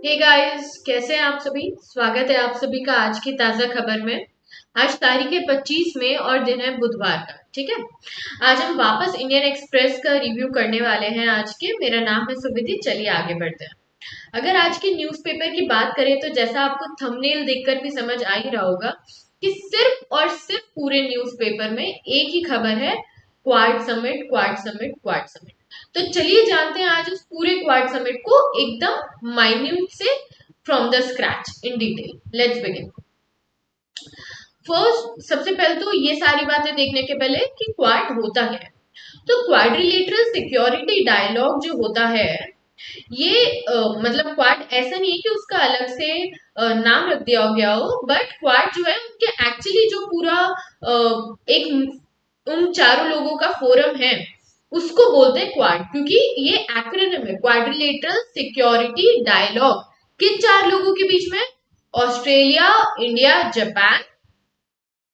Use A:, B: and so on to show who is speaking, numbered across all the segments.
A: Hey guys, कैसे हैं आप सभी। स्वागत है आप सभी का आज की ताजा खबर में। आज तारीख है 25 मई और दिन है बुधवार का। ठीक है। आज हम वापस इंडियन एक्सप्रेस का रिव्यू करने वाले हैं। आज के मेरा नाम है सुविधि। चलिए आगे बढ़ते हैं। अगर आज के न्यूज़पेपर की बात करें तो जैसा आपको थंबनेल देखकर भी समझ आ ही रहा होगा कि सिर्फ और सिर्फ पूरे न्यूज़पेपर में एक ही खबर है, quad summit, quad summit, quad summit. तो चलिए जानते हैं आज उस पूरे क्वाड समिट को एकदम माइन्यूट से, from the scratch in detail. Let's begin. First, सबसे पहले तो ये सारी बातें देखने के पहले कि क्वाड होता क्या है। तो क्वाड्रिलेटरल सिक्योरिटी डायलॉग जो होता है, ये मतलब क्वाड ऐसा नहीं है कि उसका अलग से नाम रख दिया गया हो, बट क्वाड जो है उनके एक्चुअली जो पूरा एक उन चारों लोगों का फोरम है उसको बोलते हैं क्वाड, क्योंकि ये एक्रोनिम है, क्वाड्रिलेटरल सिक्योरिटी डायलॉग। किन चार लोगों के बीच में? ऑस्ट्रेलिया, इंडिया, जापान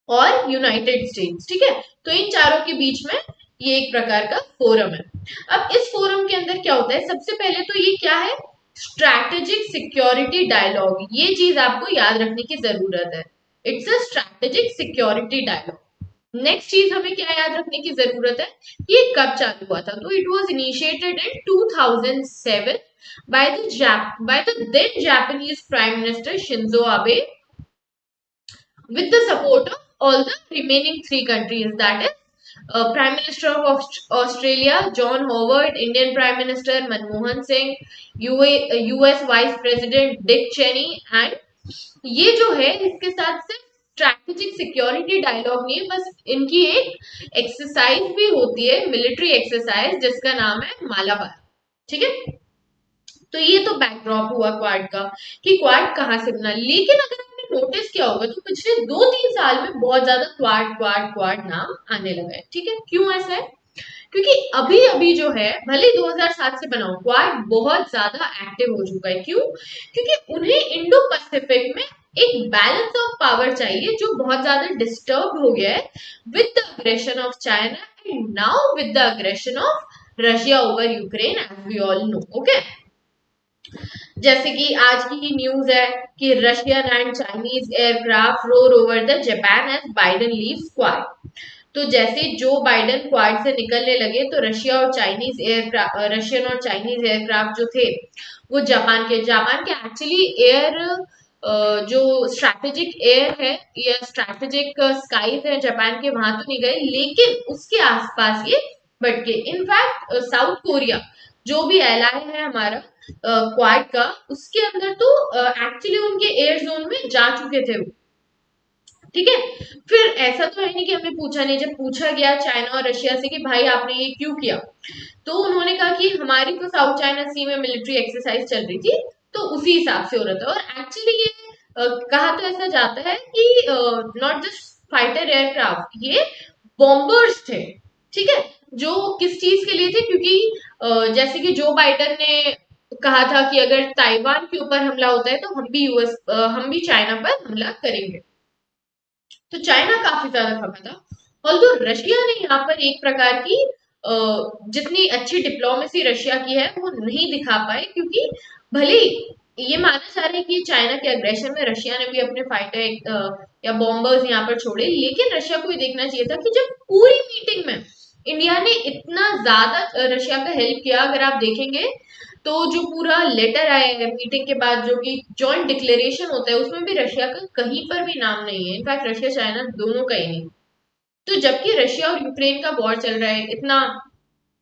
A: और यूनाइटेड स्टेट्स। ठीक है। तो इन चारों के बीच में ये एक प्रकार का फोरम है। अब इस फोरम के अंदर क्या होता है, सबसे पहले तो ये क्या है, स्ट्रैटेजिक सिक्योरिटी डायलॉग। ये चीज आपको याद रखने की जरूरत है। It's a strategic security dialogue. Next चीज हमें क्या याद रखने की जरूरत है, ये कब चालू हुआ था। तो it was initiated in 2007 by the then Japanese prime minister Shinzo Abe with the support of all the remaining three countries, that is Prime Minister of Australia John Howard, Indian Prime Minister Manmohan Singh, US Vice President Dick Cheney, and ये जो है इसके साथ सिर्फ strategic security dialogue नहीं है, बस इनकी एक एक्सरसाइज भी होती है, मिलिट्री एक्सरसाइज, जिसका नाम है मालाबार। ठीक है। तो ये तो बैकड्रॉप हुआ क्वाड का कि क्वाड कहाँ से बना। लेकिन अगर आपने नोटिस किया होगा तो पिछले 2-3 साल में बहुत ज्यादा क्वाड क्वाड क्वाड नाम आने लगा है। ठीक है। क्यों ऐसा है? क्योंकि अभी अभी जो है, भले 2007 से बना हो, क्वाड बहुत ज्यादा एक्टिव हो चुका है। क्यों? क्योंकि उन्हें इंडो पैसिफिक में एक बैलेंस ऑफ पावर चाहिए जो बहुत ज्यादा डिस्टर्ब हो गया है with the aggression of China and now with the aggression of Russia over Ukraine, as we all know. Okay. जैसे कि आज की ही न्यूज है कि Russian and Chinese aircraft roar over the Japan as Biden leaves Quad. तो जैसे Joe Biden quad से निकलने लगे तो रशियन और चाइनीज एयरक्राफ्ट जो थे वो जापान के एक्चुअली एयर, जो स्ट्रैटेजिक एयर है या स्ट्रैटेजिक स्काईज है जापान के, वहां तो नहीं गए, लेकिन उसके आसपास ये भटके। इनफैक्ट साउथ कोरिया जो भी एलाय है हमारा क्वाड का, उसके अंदर तो एक्चुअली उनके एयर जोन में जा चुके थे वो। ठीक है। फिर ऐसा तो है नहीं कि हमें पूछा नहीं। जब पूछा गया चाइना और रशिया से कि भाई आपने ये क्यों किया, तो उन्होंने कहा कि हमारी तो साउथ चाइना सी में मिलिट्री एक्सरसाइज चल रही थी, तो उसी हिसाब से हो रहा था। और एक्चुअली ये कहा तो ऐसा जाता है कि नॉट जस्ट फाइटर एयरक्राफ्ट, ये बॉम्बर्स थे। ठीक है। जो किस चीज के लिए थे, क्योंकि जैसे कि जो बाइडन ने कहा था कि अगर ताइवान के ऊपर हमला होता है तो हम भी चाइना पर हमला करेंगे। तो चाइना काफी ज्यादा खपा था। ऑल्दो रशिया ने यहाँ पर एक प्रकार की जितनी अच्छी डिप्लोमेसी रशिया की है वो नहीं दिखा पाए, क्योंकि भले ये माना जा रहा है कि चाइना के अग्रेशन में रशिया ने भी अपने फाइटर या बॉम्बर्स यहाँ पर छोड़े, लेकिन रशिया को ये देखना चाहिए था कि जब पूरी मीटिंग में इंडिया ने इतना ज्यादा रशिया का हेल्प किया। अगर आप देखेंगे तो जो पूरा लेटर आया है मीटिंग के बाद, जो कि जॉइंट डिक्लेरेशन होता है, उसमें भी रशिया का कहीं पर भी नाम नहीं है। इनफैक्ट रशिया चाइना दोनों का ही नहीं। तो जबकि रशिया और यूक्रेन का वॉर चल रहा है, इतना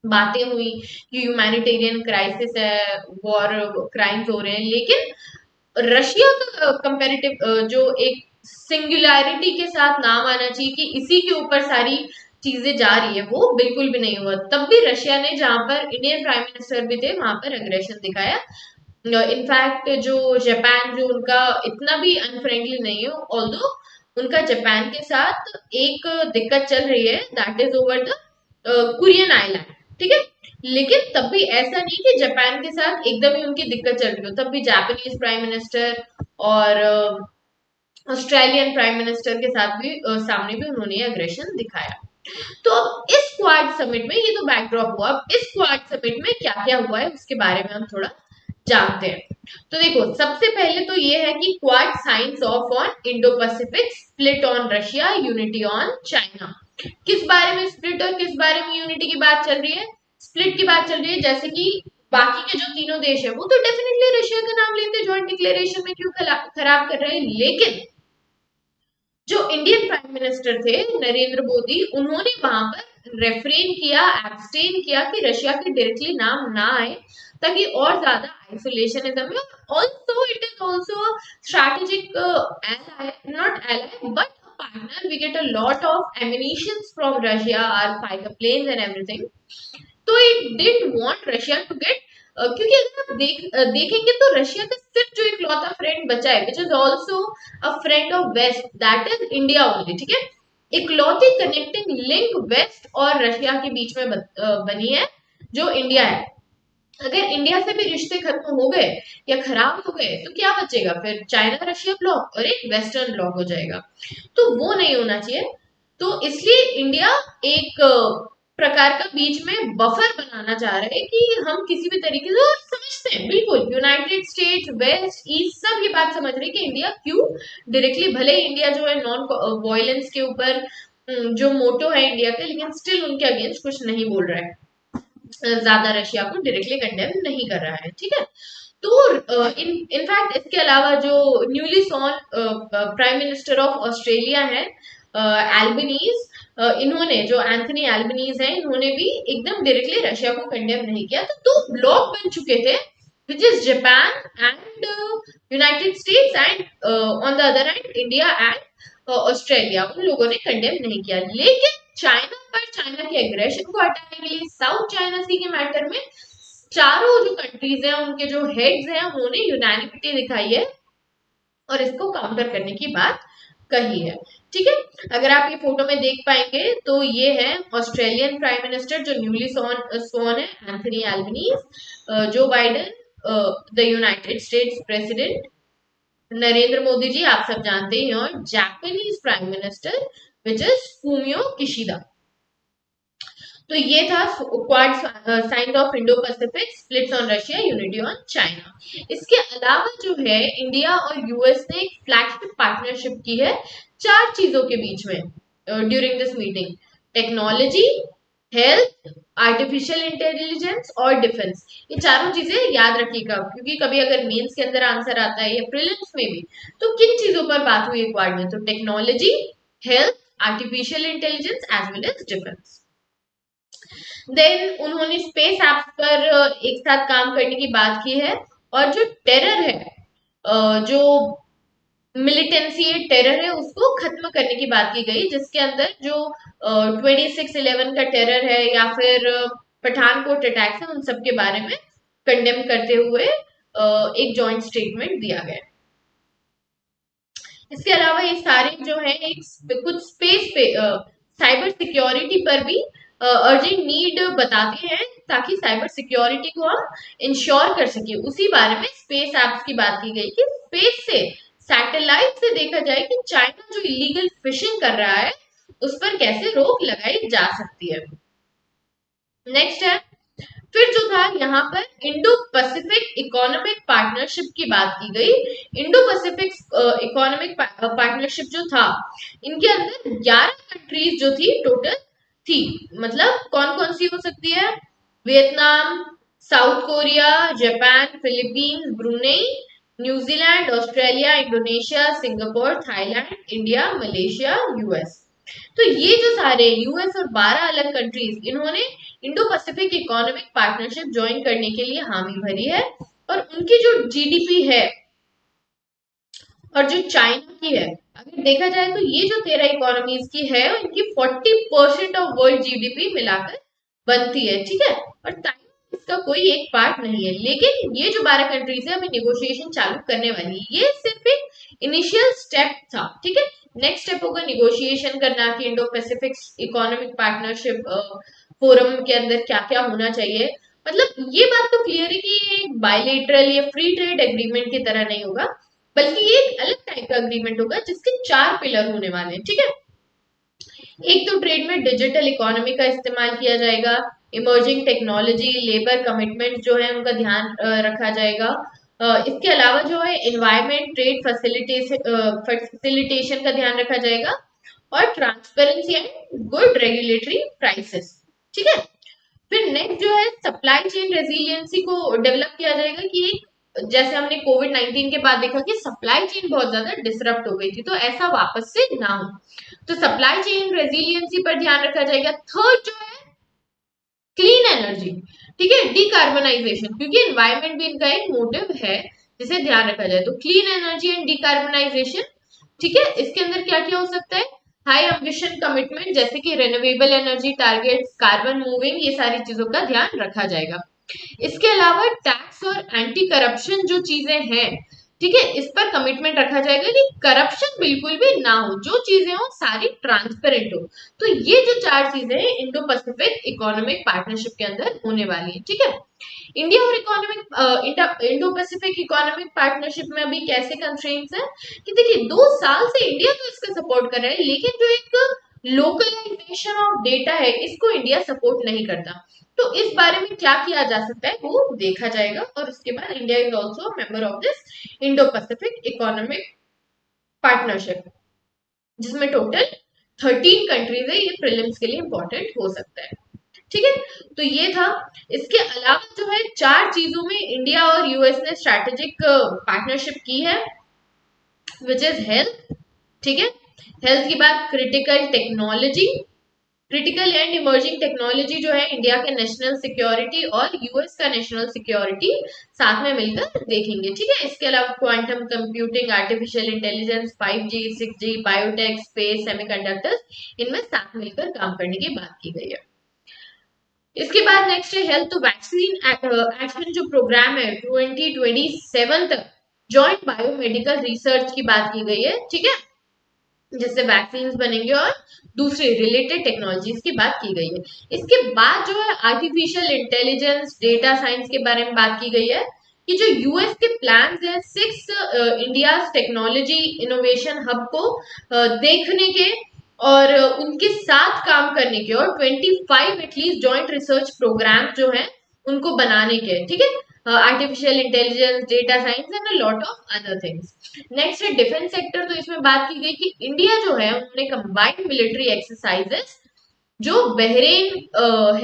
A: बातें हुई कि ह्यूमैनिटेरियन क्राइसिस है, वॉर क्राइम्स हो रहे हैं, लेकिन रशिया का कंपेरेटिव जो एक सिंगुलैरिटी के साथ नाम आना चाहिए कि इसी के ऊपर सारी चीजें जा रही है, वो बिल्कुल भी नहीं हुआ। तब भी रशिया ने, जहां पर इंडियन प्राइम मिनिस्टर भी थे, वहां पर अग्रेशन दिखाया। इनफैक्ट जो जापान, जो उनका इतना भी अनफ्रेंडली नहीं है, ऑल्दो उनका जापान के साथ एक दिक्कत चल रही है, that is over the Kuril island. ठीक है। लेकिन तब भी ऐसा नहीं कि जापान के साथ एकदम ही उनकी दिक्कत चल रही हो, तब भी जापानीज प्राइम मिनिस्टर और ऑस्ट्रेलियन प्राइम मिनिस्टर के साथ भी सामने भी उन्होंने अग्रेशन दिखाया। तो अब इस क्वाड समिट में, ये तो बैकड्रॉप हुआ, अब इस क्वाड समिट में क्या क्या हुआ है उसके बारे में हम थोड़ा जानते हैं। तो देखो, सबसे पहले तो ये है कि quad science of on Indo Pacific, split on Russia, unity on China. किस बारे में स्प्लिट और किस बारे में यूनिटी की बात चल रही है? स्प्लिट की बात चल रही है, जैसे कि बाकी के जो तीनों देश है वो तो डेफिनेटली रशिया का नाम लेते हैं, जॉइंट डिक्लेरेशन में क्यों खराब कर रहे हैं, लेकिन जो इंडियन प्राइम मिनिस्टर थे नरेंद्र मोदी, उन्होंने वहां पर रेफरेन किया, एब्सटेन किया कि रशिया के डायरेक्टली नाम ना आए, ताकि और ज्यादा आइसोलेशनिज्म में। Also it is also strategic ally, not ally but a partner. We get a lot of ammunitions from Russia, our fighter planes and everything. तो it didn't want Russia to get, क्योंकि अगर आप देखेंगे तो रशिया का सिर्फ जो इकलौता फ्रेंड बचा है, which is also a friend of West, that is India only. ठीक है, इकलौती कनेक्टिंग लिंक वेस्ट और रशिया के बीच में बनी है जो इंडिया है। अगर इंडिया से भी रिश्ते खत्म हो गए या खराब हो गए तो क्या बचेगा? फिर चाइना रशिया ब्लॉक और एक वेस्टर्न ब्लॉक हो जाएगा, तो वो नहीं होना चाहिए। तो इसलिए इंडिया एक प्रकार का बीच में बफर बनाना चाह रहा है कि हम किसी भी तरीके से, और समझते हैं बिल्कुल, यूनाइटेड स्टेट्स, वेस्ट, ईस्ट सब ये बात समझ रहे हैं कि इंडिया क्यों डायरेक्टली, भले इंडिया जो है नॉन वायलेंस के ऊपर जो मोटो है इंडिया का, लेकिन स्टिल उनके अगेंस्ट कुछ नहीं बोल रहा है, ज्यादा रशिया को डायरेक्टली कंडेम नहीं कर रहा है। ठीक है, तो इनफैक्ट इसके अलावा जो newly sworn prime minister of Australia है एल्बनीज, इन्होंने, जो एंथनी एल्बनीज है, इन्होंने भी एकदम डायरेक्टली रशिया को कंडेम नहीं किया। तो दो ब्लॉक बन चुके थे, which is Japan and United states, and on the other hand India and Australia, उन लोगों ने कंडेम नहीं किया। लेकिन चाइना पर चाइना के एग्रेशन को हटाने के लिए साउथ चाइना सी के मैटर में चारों जो कंट्रीज हैं, उनके जो हेड्स हैं, उन्होंने यूनानिमिटी दिखाई है और इसको काउंटर करने की बात कही है। ठीक है, अगर आप ये फोटो में देख पाएंगे तो ये है ऑस्ट्रेलियन प्राइम मिनिस्टर जो न्यूली स्वॉन है, Anthony Albanese, Joe Biden the United States president Narendra Modi ji, आप सब जानते ही हैं, और Japanese prime minister which is Fumio Kishida. तो ये था Quad science of Indo Pacific, splits on Russia, unity on China. इसके अलावा जो है इंडिया और यूएस ने एक फ्लैगशिप पार्टनरशिप की है चार चीजों के बीच में during this meeting: technology, health, artificial intelligence और डिफेंस। ये चारों चीजें याद रखिएगा, क्योंकि कभी अगर मेंस के अंदर आंसर आता है या प्रीलिम्स में भी, तो किन चीजों पर बात हुई क्वाड में? तो technology, health, artificial intelligence as well as defence. Then उन्होंने स्पेस एप्स पर एक साथ काम करने की बात की है, और जो टेरर है, जो मिलिटेंसी टेरर है, उसको खत्म करने की बात की गई, जिसके अंदर जो 26/11 का टेरर है या फिर पठानकोट अटैक्स है, उन सब के बारे में कंडेम करते हुए एक जॉइंट स्टेटमेंट दिया गया। इसके अलावा ये सारे जो है एक कुछ स्पेस पे साइबर सिक्योरिटी पर भी अर्जेंट नीड बताते हैं, ताकि साइबर सिक्योरिटी को हम इंश्योर कर सके। उसी बारे में स्पेस एप्स की बात की गई कि स्पेस से, सैटेलाइट से देखा जाए कि चाइना जो इलीगल फिशिंग कर रहा है उस पर कैसे रोक लगाई जा सकती है। नेक्स्ट है, फिर जो था यहाँ पर इंडो पैसिफिक इकोनॉमिक पार्टनरशिप की बात की गई। इंडो पैसिफिक इकोनॉमिक पार्टनरशिप जो था, इनके अंदर 11 कंट्रीज जो थी टोटल थी। मतलब कौन कौन सी हो सकती है? Vietnam, south Korea, Japan, Philippines, Brunei, New Zealand, Australia, Indonesia, Singapore, Thailand, India, Malaysia, US. तो ये जो सारे यूएस और 12 अलग कंट्रीज, इन्होंने Indo Pacific economic partnership join करने के लिए हामी भरी है। और उनकी जो जीडीपी है और जो चाइना की है, अगर देखा जाए तो ये जो 13 इकोनॉमीज की है, इनकी 40% ऑफ वर्ल्ड जीडीपी मिलाकर बनती है। ठीक है, और चाइना इसका कोई एक पार्ट नहीं है। लेकिन ये जो 12 कंट्रीज है, अभी नेगोशिएशन चालू करने वाली है। ये सिर्फ एक इनिशियल स्टेप था। ठीक है, नेक्स्ट स्टेप होगा नेगोशिएशन करना कि Indo Pacific economic partnership forum के अंदर क्या क्या होना चाहिए। मतलब ये बात तो क्लियर है कि ये बायलेटरल या फ्री ट्रेड एग्रीमेंट की तरह नहीं होगा, बल्कि ये एक अलग टाइप का अग्रीमेंट होगा जिसके 4 पिलर होने वाले हैं। ठीक है, एक तो ट्रेड में डिजिटल इकोनॉमी का इस्तेमाल किया जाएगा, इमर्जिंग टेक्नोलॉजी, लेबर कमिटमेंट जो है उनका ध्यान रखा जाएगा, इसके अलावा जो है एनवायरमेंट ट्रेड फैसिलिटेशन का ध्यान रखा जाएगा और transparency and good regulatory prices. ठीक है, फिर नेक्स्ट जो है सप्लाई चेन रेजिलियंसी को डेवलप किया जाएगा कि जैसे हमने कोविड-19 के बाद देखा कि सप्लाई चेन बहुत ज्यादा डिसरप्ट हो गई थी, तो ऐसा वापस से ना हो, तो सप्लाई चेन रेजिलियंसी पर ध्यान रखा जाएगा। थर्ड जो है क्लीन एनर्जी, ठीक है, डिकार्बोनाइजेशन, क्योंकि एनवायरमेंट भी इनका एक मोटिव है जिसे ध्यान रखा जाए, तो क्लीन एनर्जी एंड डिकार्बोनाइजेशन। ठीक है, इसके अंदर क्या क्या हो सकता है, हाई एम्बिशन कमिटमेंट जैसे कि renewable energy targets, carbon moving, ये सारी चीजों का ध्यान रखा जाएगा। इसके अलावा टैक्स और एंटी करप्शन जो चीजें हैं, ठीक है, इस पर कमिटमेंट रखा जाएगा कि करप्शन बिल्कुल भी ना हो, जो चीजें हो सारी ट्रांसपेरेंट हो। तो ये जो चार चीजें इंडो पैसिफिक इकोनॉमिक पार्टनरशिप के अंदर होने वाली है। ठीक है, इंडिया और इंडो पैसिफिक इकोनॉमिक पार्टनरशिप में अभी कैसे कंस्ट्रेंट्स हैं कि देखिए 2 साल से इंडिया तो इसका सपोर्ट कर रहा है, लेकिन जो एक लोकलाइजेशन ऑफ डेटा है इसको इंडिया सपोर्ट नहीं करता। तो इस बारे में क्या किया जा सकता है वो देखा जाएगा, और उसके बाद India is also member of this Indo Pacific economic partnership, जिसमें टोटल 13 कंट्रीज है, ये प्रीलिम्स के लिए इंपॉर्टेंट हो सकता है। ठीक है, तो ये था। इसके अलावा जो है चार चीजों में इंडिया और यूएस ने स्ट्रैटेजिक पार्टनरशिप की है, विच इज हेल्थ। ठीक है, हेल्थ की बात, critical technology, critical and emerging technology जो है इंडिया के नेशनल सिक्योरिटी और यूएस का नेशनल सिक्योरिटी साथ में मिलकर देखेंगे। ठीक है, इसके अलावा quantum computing, artificial intelligence, 5G, 6G, biotech, space, semiconductors, इनमें साथ मिलकर काम करने की बात की गई है। इसके बाद नेक्स्ट है हेल्थ, तो वैक्सीन एक्शन जो प्रोग्राम है 2027 तक जॉइंट बायोमेडिकल रिसर्च की बात की गई है। ठीक है, जिससे वैक्सीन बनेंगे और दूसरे रिलेटेड टेक्नोलॉजीज की बात की गई है। इसके बाद जो है आर्टिफिशियल इंटेलिजेंस, डेटा साइंस के बारे में बात की गई है कि जो यूएस के प्लान्स है 6 इंडिया टेक्नोलॉजी इनोवेशन हब को देखने के और उनके साथ काम करने के, और 25 एटलीस्ट जॉइंट रिसर्च प्रोग्राम जो है उनको बनाने के। ठीक है, artificial intelligence, data science and a lot of other things. Next है डिफेंस सेक्टर, तो इसमें बात की गई कि इंडिया जो है उन्होंने कंबाइंड मिलिट्री एक्सरसाइजेस जो बहरेन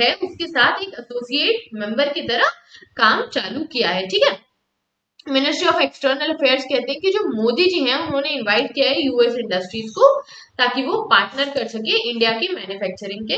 A: है उसके साथ एक एसोसिएट मेंबर की तरह काम चालू किया है। ठीक है, मिनिस्ट्री ऑफ एक्सटर्नल अफेयर्स कहते हैं कि जो मोदी जी हैं उन्होंने इनवाइट किया है यूएस इंडस्ट्रीज को, ताकि वो पार्टनर कर सके इंडिया की मैन्युफैक्चरिंग के,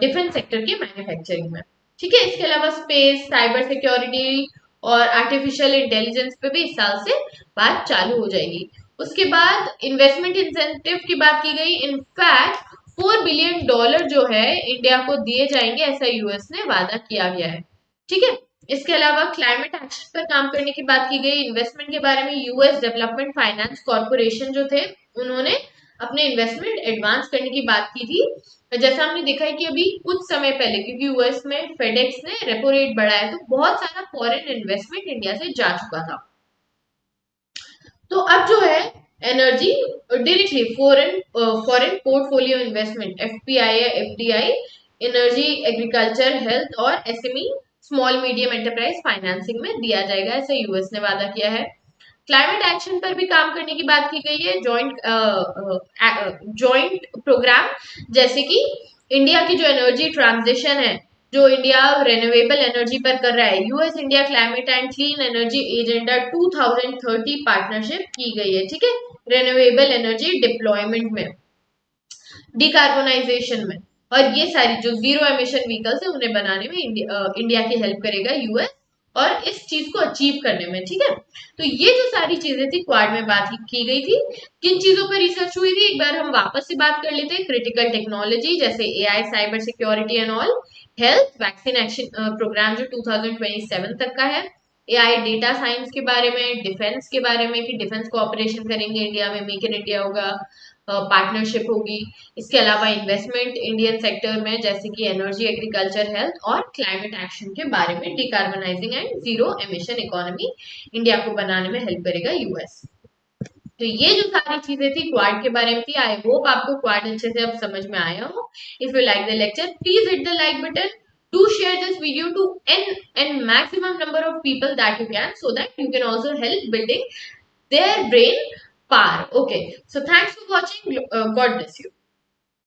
A: डिफेंस सेक्टर के मैन्युफैक्चरिंग में। ठीक है, इसके अलावा स्पेस, साइबर सिक्योरिटी और आर्टिफिशियल इंटेलिजेंस पे भी इस साल से बात चालू हो जाएगी। उसके बाद इन्वेस्टमेंट इंसेंटिव की बात की गई। इनफैक्ट $4 बिलियन जो है इंडिया को दिए जाएंगे, ऐसा यूएस ने वादा किया गया है। ठीक है, इसके अलावा क्लाइमेट एक्शन पर काम करने की बात की गई। इन्वेस्टमेंट के बारे में यूएस डेवलपमेंट फाइनेंस कॉर्पोरेशन जो थे उन्होंने अपने इन्वेस्टमेंट एडवांस करने की बात की थी। जैसा हमने देखा है कि अभी कुछ समय पहले, क्योंकि यूएस में फेडेक्स ने रेपो रेट बढ़ाया, तो बहुत सारा फॉरेन इन्वेस्टमेंट इंडिया से जा चुका था। तो अब जो है energy directly foreign foreign portfolio investment, FPI या एफडीआई, एनर्जी, एग्रीकल्चर, हेल्थ और SME, small medium enterprise financing में दिया जाएगा, ऐसे यूएस ने वादा किया है। क्लाइमेट एक्शन पर भी काम करने की बात की गई है, जॉइंट प्रोग्राम, जैसे कि इंडिया की जो एनर्जी ट्रांजिशन है, जो इंडिया रिन्यूएबल एनर्जी पर कर रहा है, US India climate and clean energy agenda 2030 partnership की गई है। ठीक है, रिन्यूएबल एनर्जी डिप्लॉयमेंट में, डिकार्बोनाइजेशन में, और ये सारी जो जीरो एमिशन व्हीकल्स है उन्हें बनाने में इंडिया की हेल्प करेगा यूएस, और इस चीज को अचीव करने में। ठीक है, तो ये जो सारी चीजें थी क्वाड में बात की गई थी, किन चीजों पर रिसर्च हुई थी एक बार हम वापस से बात कर लेते हैं। क्रिटिकल टेक्नोलॉजी जैसे AI, cyber security and all. Health, vaccine action programme जो 2027 तक का है। एआई, डेटा साइंस के बारे में, डिफेंस के बारे में कि डिफेंस कोऑपरेशन करेंगे इंडिया में, मेक इन इंडिया होगा, पार्टनरशिप होगी। इसके अलावा इन्वेस्टमेंट इंडियन सेक्टर में जैसे कि एनर्जी, एग्रीकल्चर, हेल्थ और क्लाइमेट एक्शन के बारे में, decarbonising and zero emission economy India को बनाने में हेल्प करेगा यूएस। तो ये जो सारी चीजें थी क्वाड के बारे में थी। आई होप आपको क्वाड अच्छे से अब समझ में आया हो। If you like the lecture please hit the like button, do share this video to n maximum number of people that you can, so that you can also help building their brain power. Okay, so thanks for watching. God bless you.